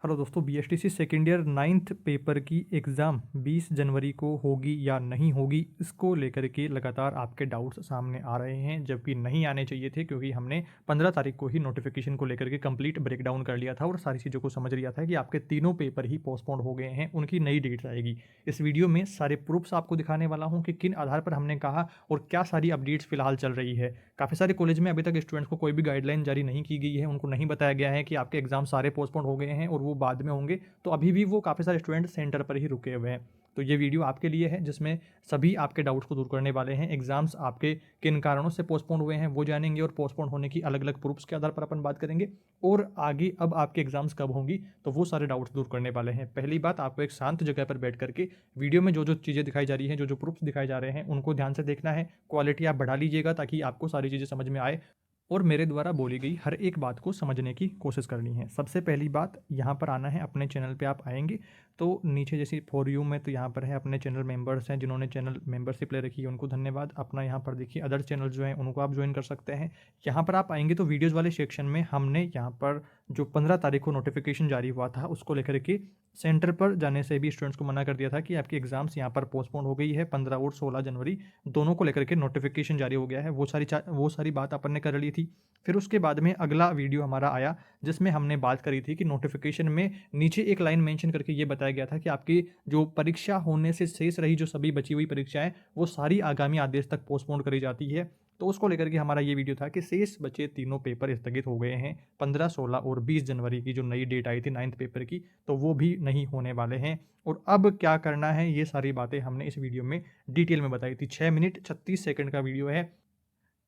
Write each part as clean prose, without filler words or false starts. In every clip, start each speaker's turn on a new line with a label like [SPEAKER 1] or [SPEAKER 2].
[SPEAKER 1] Hello दोस्तों, BSTC second year 9th paper की exam 20 जनवरी को होगी या नहीं होगी, इसको लेकर के लगातार आपके डाउट्स सामने आ रहे हैं, जबकि नहीं आने चाहिए थे क्योंकि हमने 15 तारीख को ही नोटिफिकेशन को लेकर के कंप्लीट ब्रेकडाउन कर लिया था और सारी चीज़ों को समझ लिया था कि आपके तीनों पेपर ही पोस्टपोन्ड हो गए हैं, उनकी नई डेट्स आएगी। इस वीडियो में सारे प्रूफ्स आपको दिखाने वाला हूँ कि किन आधार पर हमने कहा और क्या सारी अपडेट्स फिलहाल चल रही है। काफ़ी सारे कॉलेज में अभी तक स्टूडेंट्स को कोई भी गाइडलाइन जारी नहीं की गई है, उनको नहीं बताया गया है कि आपके एग्ज़ाम सारे पोस्टपोन्ड हो गए हैं और वो बाद में होंगे, तो अभी भी वो काफ़ी सारे स्टूडेंट सेंटर पर ही रुके हुए हैं। तो ये वीडियो आपके लिए है जिसमें सभी आपके डाउट्स को दूर करने वाले हैं। एग्जाम्स आपके किन कारणों से पोस्टपोन हुए हैं वो जानेंगे और पोस्टपोन होने की अलग अलग प्रूफ्स के आधार पर अपन बात करेंगे और आगे अब आपके एग्जाम्स कब होंगी तो वो सारे डाउट्स दूर करने वाले हैं। पहली बात, आपको एक शांत जगह पर बैठ करके वीडियो में जो जो चीज़ें दिखाई जा रही हैं, जो जो प्रूफ्स दिखाए जा रहे हैं, उनको ध्यान से देखना है। क्वालिटी आप बढ़ा लीजिएगा ताकि आपको सारी चीज़ें समझ में आए और मेरे द्वारा बोली गई हर एक बात को समझने की कोशिश करनी है। सबसे पहली बात, यहाँ पर आना है। अपने चैनल पे आप आएंगे तो नीचे जैसे फॉर यू में तो यहाँ पर है अपने चैनल मेंबर्स हैं, जिन्होंने चैनल मेंबरशिप ले रखी है उनको धन्यवाद। अपना यहाँ पर देखिए अदर चैनल जो हैं उनको आप ज्वाइन कर सकते हैं। यहाँ पर आप आएंगे तो वीडियोज़ वाले सेक्शन में हमने यहाँ पर जो 15 तारीख को नोटिफिकेशन जारी हुआ था उसको लेकर के सेंटर पर जाने से भी स्टूडेंट्स को मना कर दिया था कि आपकी एग्जाम्स यहाँ पर पोस्टपोन हो गई है। 15 और 16 जनवरी दोनों को लेकर के नोटिफिकेशन जारी हो गया है। वो सारी बात अपन ने कर ली थी। फिर उसके बाद में अगला वीडियो हमारा आया जिसमें हमने बात करी थी कि नोटिफिकेशन में नीचे एक लाइन मेंशन करके ये बताया गया था कि आपकी जो परीक्षा होने से शेष रही जो सभी बची हुई परीक्षाएं वो सारी आगामी आदेश तक पोस्टपोन करी जाती है। तो उसको लेकर के हमारा ये वीडियो था कि शेष बचे तीनों पेपर स्थगित हो गए हैं। 15, 16 और 20 जनवरी की जो नई डेट आई थी 9th पेपर की, तो वो भी नहीं होने वाले हैं। और अब क्या करना है ये सारी बातें हमने इस वीडियो में डिटेल में बताई थी। 6 मिनट 36 सेकंड का वीडियो है।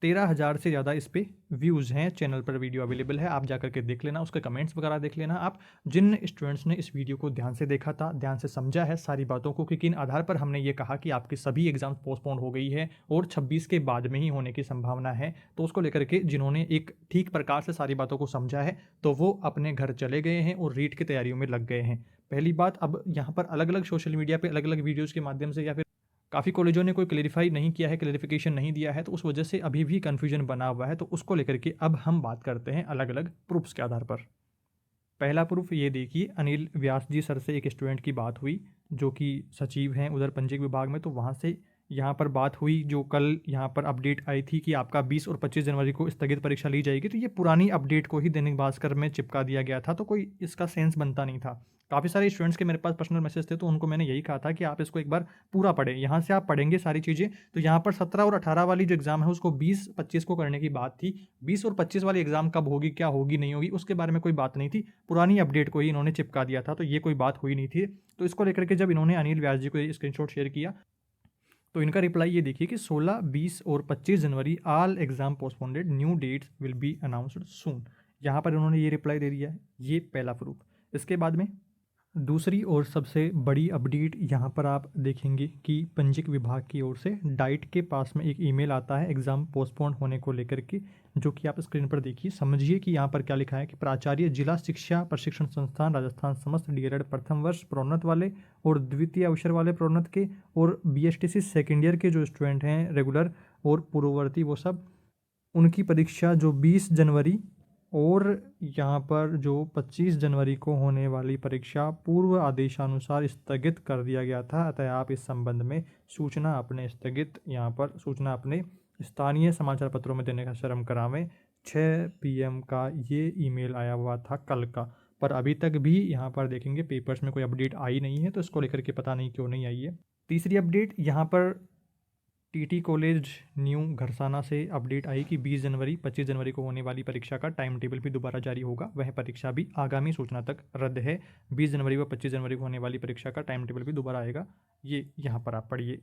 [SPEAKER 1] 13,000 से ज़्यादा इस पे व्यूज़ हैं। चैनल पर वीडियो अवेलेबल है, आप जाकर के देख लेना, उसके कमेंट्स वगैरह देख लेना। आप जिन स्टूडेंट्स ने इस वीडियो को ध्यान से देखा था, ध्यान से समझा है सारी बातों को कि किन आधार पर हमने ये कहा कि आपकी सभी एग्जाम्स पोस्टपोन हो गई है और 26 के बाद में ही होने की संभावना है, तो उसको लेकर के जिन्होंने एक ठीक प्रकार से सारी बातों को समझा है तो वो अपने घर चले गए हैं और रीट की तैयारियों में लग गए हैं। पहली बात, अब यहाँ पर अलग अलग सोशल मीडिया पर अलग अलग वीडियोज़ के माध्यम से या फिर काफ़ी कॉलेजों ने कोई क्लेरिफाई नहीं किया है, क्लेरिफिकेशन नहीं दिया है, तो उस वजह से अभी भी कन्फ्यूजन बना हुआ है। तो उसको लेकर के अब हम बात करते हैं अलग अलग प्रूफ्स के आधार पर। पहला प्रूफ ये देखिए, अनिल व्यास जी सर से एक स्टूडेंट की बात हुई जो कि सचिव हैं उधर पंजीयक विभाग में, तो वहाँ से यहाँ पर बात हुई जो कल यहाँ पर अपडेट आई थी कि आपका 20 और 25 जनवरी को स्थगित परीक्षा ली जाएगी, तो ये पुरानी अपडेट को ही दैनिक भास्कर में चिपका दिया गया था, तो कोई इसका सेंस बनता नहीं था। काफ़ी सारे स्टूडेंट्स के मेरे पास पर्सनल मैसेज थे तो उनको मैंने यही कहा था कि आप इसको एक बार पूरा पढ़ें। यहाँ से आप पढ़ेंगे सारी चीज़ें, तो यहाँ पर 17 और 18 वाली जो एग्ज़ाम है उसको 20-25 को करने की बात थी। 20 और 25 वाली एग्ज़ाम कब होगी, क्या होगी, नहीं होगी, उसके बारे में कोई बात नहीं थी। पुरानी अपडेट को ही इन्होंने चिपका दिया था, तो ये कोई बात हुई नहीं थी। तो इसको लेकर के जब इन्होंने अनिल व्यास जी को स्क्रीनशॉट शेयर किया तो इनका रिप्लाई ये देखिए कि 16, 20 और 25 January all exam postponed, new dates will be announced soon. यहाँ पर इन्होंने ये रिप्लाई दे दिया है। ये पहला प्रूफ। इसके बाद में दूसरी और सबसे बड़ी अपडेट यहाँ पर आप देखेंगे कि पंजीयक विभाग की ओर से डाइट के पास में एक ईमेल आता है एग्ज़ाम पोस्टपोन होने को लेकर के, जो कि आप स्क्रीन पर देखिए। समझिए कि यहाँ पर क्या लिखा है कि प्राचार्य जिला शिक्षा प्रशिक्षण संस्थान राजस्थान समस्त डीएलएड प्रथम वर्ष प्रोन्नत वाले और द्वितीय अवसर वाले प्रोन्नत के और बीएसटीसी सेकेंड ईयर के जो स्टूडेंट हैं रेगुलर और पूर्ववर्ती, वो सब उनकी परीक्षा जो 20 जनवरी और यहाँ पर जो 25 जनवरी को होने वाली परीक्षा पूर्व आदेशानुसार स्थगित कर दिया गया था। अतः आप इस संबंध में सूचना अपने स्थानीय समाचार पत्रों में देने का शर्म करावें। 6 PM का ये ईमेल आया हुआ था कल का, पर अभी तक भी यहाँ पर देखेंगे पेपर्स में कोई अपडेट आई नहीं है, तो इसको लेकर के पता नहीं क्यों नहीं आई है। तीसरी अपडेट यहाँ पर टीटी कॉलेज न्यू घरसाना से अपडेट आई कि 20 जनवरी 25 जनवरी को होने वाली परीक्षा का टाइम टेबल भी दोबारा जारी होगा। वह परीक्षा भी आगामी सूचना तक रद्द है। 20 जनवरी व 25 जनवरी को होने वाली परीक्षा का टाइम टेबल भी दोबारा आएगा। ये यहाँ पर आप पढ़िए।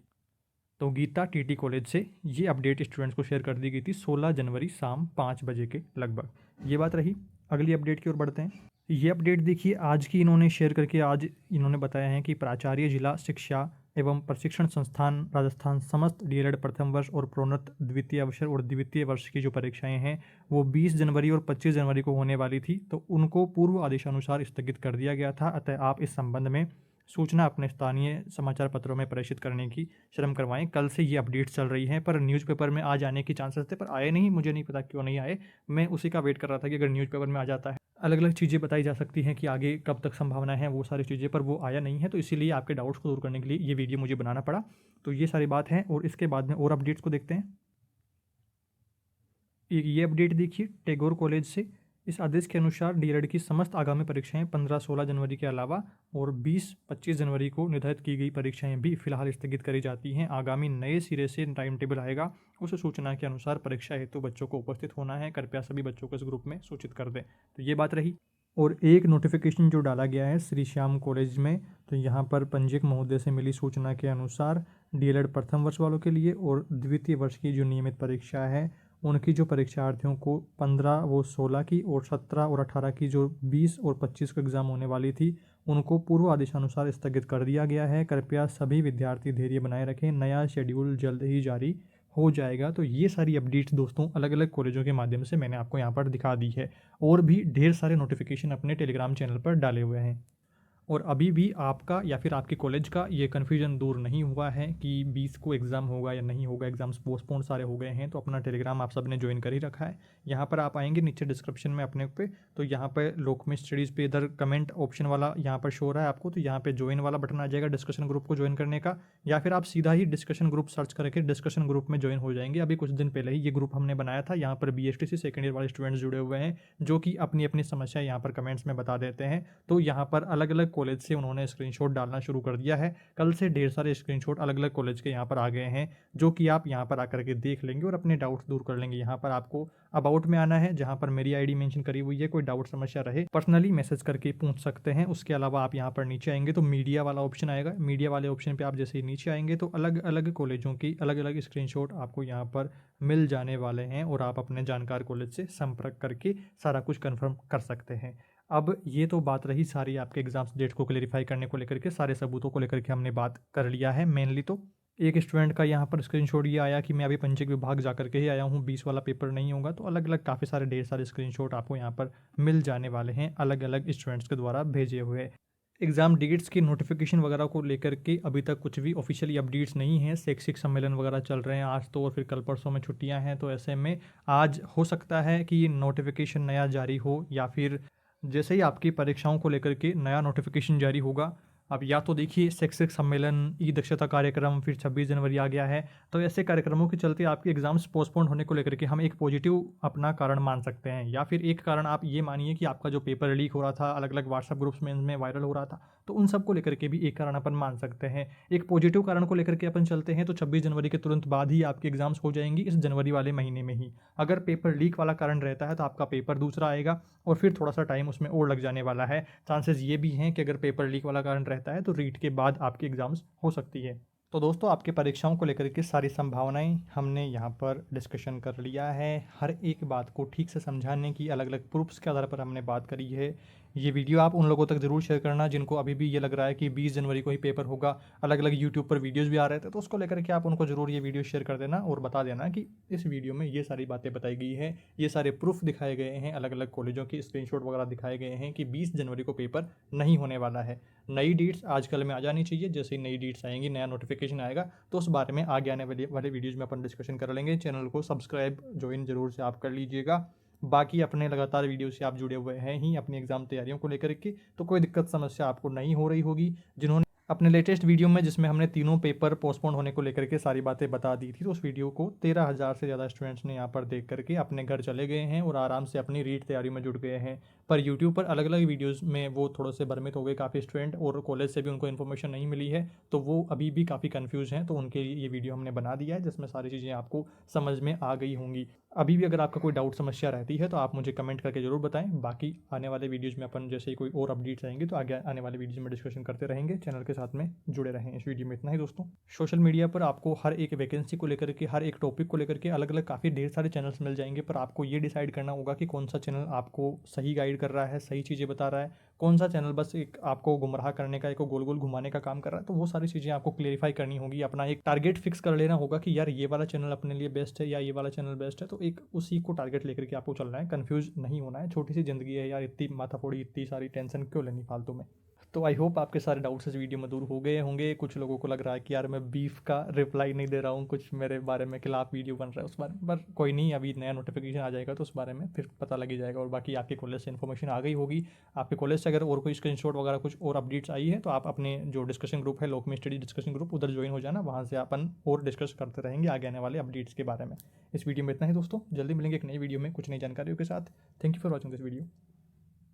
[SPEAKER 1] तो गीता टीटी कॉलेज से ये अपडेट स्टूडेंट्स को शेयर कर दी गई थी 16 जनवरी शाम 5 बजे के लगभग। ये बात रही। अगली अपडेट की ओर बढ़ते हैं। ये अपडेट देखिए आज की इन्होंने शेयर करके आज इन्होंने बताया है कि प्राचार्य जिला शिक्षा एवं प्रशिक्षण संस्थान राजस्थान समस्त डीएलएड प्रथम वर्ष और प्रोन्नत द्वितीय अवसर और द्वितीय वर्ष की जो परीक्षाएं हैं वो 20 जनवरी और 25 जनवरी को होने वाली थी, तो उनको पूर्व आदेशानुसार स्थगित कर दिया गया था। अतः आप इस संबंध में सूचना अपने स्थानीय समाचार पत्रों में प्रेषित करने की श्रम करवाएं। कल से ये अपडेट्स चल रही हैं, पर न्यूज़पेपर में आ जाने के चांसेस थे, पर आए नहीं। मुझे नहीं पता क्यों नहीं आए। मैं उसी का वेट कर रहा था कि अगर न्यूज़पेपर में आ जाता है अलग अलग चीज़ें बताई जा सकती हैं कि आगे कब तक संभावना है, वो सारी चीज़ें, पर वो आया नहीं है, तो इसीलिए आपके डाउट्स को दूर करने के लिए ये वीडियो मुझे बनाना पड़ा। तो ये सारी बात है, और इसके बाद में और अपडेट्स को देखते हैं। ये अपडेट देखिए टैगोर कॉलेज से। इस आदेश के अनुसार डीएलएड की समस्त आगामी परीक्षाएं 15-16 जनवरी के अलावा और 20-25 जनवरी को निर्धारित की गई परीक्षाएं भी फिलहाल स्थगित करी जाती हैं। आगामी नए सिरे से टाइम टेबल आएगा, उस सूचना के अनुसार परीक्षा हेतु बच्चों को उपस्थित होना है। कृपया सभी बच्चों को इस ग्रुप में सूचित कर दें। तो ये बात रही। और एक नोटिफिकेशन जो डाला गया है श्री श्याम कॉलेज में, तो यहाँ पर पंजीयक महोदय से मिली सूचना के अनुसार डीएलएड प्रथम वर्ष वालों के लिए और द्वितीय वर्ष की जो नियमित परीक्षा है, उनकी जो परीक्षार्थियों को 15 वो 16 की और 17 और 18 की जो 20 और 25 को एग्ज़ाम होने वाली थी, उनको पूर्व आदेशानुसार स्थगित कर दिया गया है। कृपया सभी विद्यार्थी धैर्य बनाए रखें, नया शेड्यूल जल्द ही जारी हो जाएगा। तो ये सारी अपडेट्स दोस्तों अलग अलग कॉलेजों के माध्यम से मैंने आपको यहाँ पर दिखा दी है, और भी ढेर सारे नोटिफिकेशन अपने टेलीग्राम चैनल पर डाले हुए हैं। और अभी भी आपका या फिर आपके कॉलेज का ये कन्फ्यूजन दूर नहीं हुआ है कि 20 को एग्ज़ाम होगा या नहीं होगा, एग्ज़ाम्स पोस्टपोन सारे हो गए हैं, तो अपना टेलीग्राम आप सब ने ज्वाइन कर ही रखा है। यहाँ पर आप आएंगे नीचे डिस्क्रिप्शन में अपने पे, तो यहाँ पर लोकमत स्टडीज़ पे इधर कमेंट ऑप्शन वाला यहाँ पर शो हो रहा है आपको, तो यहाँ पे ज्वाइन वाला बटन आ जाएगा डिस्कशन ग्रुप को ज्वाइन करने का, या फिर आप सीधा ही डिस्कशन ग्रुप सर्च करके डिस्कशन ग्रुप में ज्वाइन हो जाएंगे। अभी कुछ दिन पहले ही ये ग्रुप हमने बनाया था, यहाँ पर BSTC सेकेंड ईयर वाले स्टूडेंट्स जुड़े हुए हैं, जो कि अपनी अपनी समस्या यहाँ पर कमेंट्स में बता देते हैं। तो यहाँ पर अलग अलग कॉलेज से उन्होंने स्क्रीनशॉट डालना शुरू कर दिया है। कल से ढेर सारे स्क्रीनशॉट अलग अलग कॉलेज के यहाँ पर आ गए हैं, जो कि आप यहाँ पर आकर के देख लेंगे और अपने डाउट्स दूर कर लेंगे। यहाँ पर आपको अबाउट में आना है, जहाँ पर मेरी आईडी मेंशन करी हुई है, कोई डाउट समस्या रहे पर्सनली मैसेज करके पूछ सकते हैं। उसके अलावा आप यहाँ पर नीचे आएंगे तो मीडिया वाला ऑप्शन आएगा, मीडिया वाले ऑप्शन पे आप जैसे ही नीचे आएंगे तो अलग अलग कॉलेजों की अलग अलग स्क्रीनशॉट आपको यहाँ पर मिल जाने वाले हैं, और आप अपने जानकार कॉलेज से संपर्क करके सारा कुछ कन्फर्म कर सकते हैं। अब ये तो बात रही सारी आपके एग्जाम्स डेट को क्लेरिफाई करने को लेकर के, सारे सबूतों को लेकर के हमने बात कर लिया है। मेनली तो एक स्टूडेंट का यहाँ पर स्क्रीनशॉट ये आया कि मैं अभी पंचायत विभाग जा करके ही आया हूँ, 20 वाला पेपर नहीं होगा। तो अलग अलग काफ़ी सारे ढेर सारे स्क्रीनशॉट आपको यहाँ पर मिल जाने वाले हैं, अलग अलग स्टूडेंट्स के द्वारा भेजे हुए। एग्ज़ाम डेट्स की नोटिफिकेशन वगैरह को लेकर के अभी तक कुछ भी ऑफिशियली अपडेट्स नहीं है। शैक्षिक सम्मेलन वगैरह चल रहे हैं आज तो, और फिर कल परसों में छुट्टियां हैं, तो ऐसे में आज हो सकता है कि नोटिफिकेशन नया जारी हो, या फिर जैसे ही आपकी परीक्षाओं को लेकर के नया नोटिफिकेशन जारी होगा। अब या तो देखिए शैक्षिक सम्मेलन, ई दक्षता कार्यक्रम, फिर 26 जनवरी आ गया है, तो ऐसे कार्यक्रमों के चलते आपके एग्जाम्स पोस्टपोन होने को लेकर के हम एक पॉजिटिव अपना कारण मान सकते हैं। या फिर एक कारण आप ये मानिए कि आपका जो पेपर लीक हो रहा था, अलग अलग व्हाट्सएप ग्रुप्स में इनमें वायरल हो रहा था, तो उन सब को लेकर के भी एक कारण अपन मान सकते हैं। एक पॉजिटिव कारण को लेकर के अपन चलते हैं तो 26 जनवरी के तुरंत बाद ही आपके एग्जाम्स हो जाएंगी, इस जनवरी वाले महीने में ही। अगर पेपर लीक वाला कारण रहता है तो आपका पेपर दूसरा आएगा, और फिर थोड़ा सा टाइम उसमें और लग जाने वाला है। चांसेस ये भी हैं कि अगर पेपर लीक वाला कारण रहता है तो रीट के बाद आपकी एग्ज़ाम्स हो सकती है। तो दोस्तों आपके परीक्षाओं को लेकर के सारी संभावनाएं हमने यहाँ पर डिस्कशन कर लिया है। हर एक बात को ठीक से समझाने की अलग अलग प्रूफ्स के आधार पर हमने बात करी है। ये वीडियो आप उन लोगों तक ज़रूर शेयर करना जिनको अभी भी ये लग रहा है कि 20 जनवरी को ही पेपर होगा। अलग अलग यूट्यूब पर वीडियोज़ भी आ रहे थे, तो उसको लेकर के आप उनको ज़रूर ये वीडियो शेयर कर देना और बता देना कि इस वीडियो में ये सारी बातें बताई गई हैं, ये सारे प्रूफ दिखाए गए हैं, अलग अलग कॉलेजों की स्क्रीनशॉट वगैरह दिखाए गए हैं कि 20 जनवरी को पेपर नहीं होने वाला है। नई डेट्स आजकल में आ जानी चाहिए, जैसे ही नई डेट्स आएंगी, नया नोटिफिकेशन आएगा, तो उस बारे में आगे आने वाले वीडियोज़ में अपन डिस्कशन कर लेंगे। चैनल को सब्सक्राइब ज्वाइन जरूर से आप कर लीजिएगा। बाकी अपने लगातार वीडियो से आप जुड़े हुए हैं ही अपनी एग्जाम तैयारियों को लेकर के, तो कोई दिक्कत समस्या आपको नहीं हो रही होगी। जिन्होंने अपने लेटेस्ट वीडियो में, जिसमें हमने तीनों पेपर पोस्टपोन होने को लेकर के सारी बातें बता दी थी, तो उस वीडियो को 13,000 से ज़्यादा स्टूडेंट्स ने यहाँ पर देख करके अपने घर चले गए हैं और आराम से अपनी रीट तैयारी में जुट गए हैं। पर यूट्यूब पर अलग अलग वीडियोस में वो थोड़े से भ्रमित हो गए काफ़ी स्टूडेंट, और कॉलेज से भी उनको इन्फॉर्मेशन नहीं मिली है, तो वो अभी भी काफ़ी कन्फ्यूज हैं। तो उनके लिए ये वीडियो हमने बना दिया है, जिसमें सारी चीज़ें आपको समझ में आ गई होंगी। अभी भी अगर आपका कोई डाउट समस्या रहती है तो आप मुझे कमेंट करके ज़रूर बताएं। बाकी आने वाले वीडियोज़ में अपन जैसे ही कोई और अपडेट्स आएंगे तो आगे आने वाले वीडियोज़ में डिस्कशन करते रहेंगे। चैनल के साथ में जुड़े रहें। इस वीडियो में इतना ही दोस्तों। सोशल मीडिया पर आपको हर एक वैकेंसी को लेकर के, हर एक टॉपिक को लेकर के अलग अलग काफ़ी ढेर सारे चैनल्स मिल जाएंगे, पर आपको ये डिसाइड करना होगा कि कौन सा चैनल आपको सही गाइड कर रहा है, सही चीज़ें बता रहा है, कौन सा चैनल बस एक आपको गुमराह करने का, एक गोल गोल घुमाने का काम कर रहा है। तो वो सारी चीज़ें आपको क्लेरिफाई करनी होगी, अपना एक टारगेट फिक्स कर लेना होगा कि यार ये वाला चैनल अपने लिए बेस्ट है या ये वाला चैनल बेस्ट है। तो एक उसी को टारगेट लेकर के आपको चलना है, कंफ्यूज नहीं होना है। छोटी सी ज़िंदगी है यार, इतनी माथाफोड़ी, इतनी सारी टेंशन क्यों लेनी फालतू में। तो आई होप आपके सारे डाउट्स इस वीडियो में दूर हो गए होंगे। कुछ लोगों को लग रहा है कि यार मैं बीफ का रिप्लाई नहीं दे रहा हूँ, कुछ मेरे बारे में खिलाफ वीडियो बन रहा है उस बारे में, पर कोई नहीं, अभी नया नोटिफिकेशन आ जाएगा तो उस बारे में फिर पता लग ही जाएगा। और बाकी आपके कॉलेज से इन्फॉर्मेशन आ गई होगी। आपके कॉलेज से अगर और कोई स्क्रीनशॉट वगैरह कुछ और अपडेट्स आई है तो आप अपने जो डिस्कशन ग्रुप है, लोक में स्टडी डिस्कशन ग्रुप, उधर ज्वाइन हो जाना। वहाँ से अपन और डिस्कस करते रहेंगे आगे आने वाले अपडेट्स के बारे में। इस वीडियो में इतना ही दोस्तों, जल्दी मिलेंगे एक नई वीडियो में कुछ नई जानकारियों के साथ। Thank you for watching this video.